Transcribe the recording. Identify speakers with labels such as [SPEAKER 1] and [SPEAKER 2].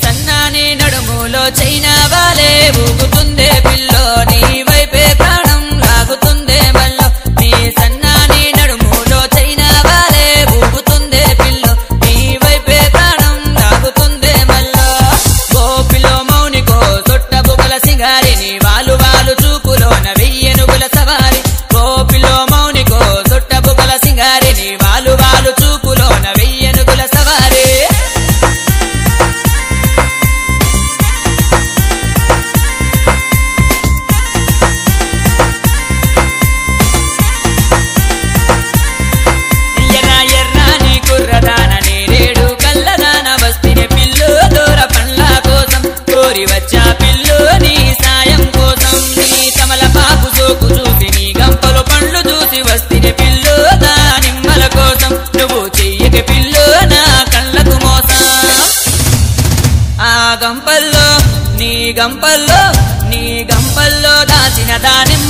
[SPEAKER 1] సన్నానే నడుములో China వాలే ఊగుతుందే pillow నీ వైపే ప్రాణం లాగుతుందే మల్లో నీ సన్నానే నడుములో చైనా వాలే ఊగుతుందే పిల్లో నీ వైపే ప్రాణం లాగుతుందే మల్లో గోపిలో మౌనికో సొట్ట బుగల సింగారిని వాలు వాలు చూపులోన వెయ్యెనుగుల సవారి గోపిలో మౌనికో సొట్ట బుగల సింగారిని వాలు వాలు చూపులోన వెయ్యెనుగుల సవారి వచ్చా పిల్లు నీ సాయం కోసం నీ కమల పాపు సోకు చూసి నీ గంపలు పండ్లు చూసి వస్తిని పిల్లు దానిమ్మల కోసం నువ్వు చెయ్యక పిల్లు నా కళ్ళకు మోసం ఆ గంపల్లో నీ గంపల్లో దాచిన దానిమ్మ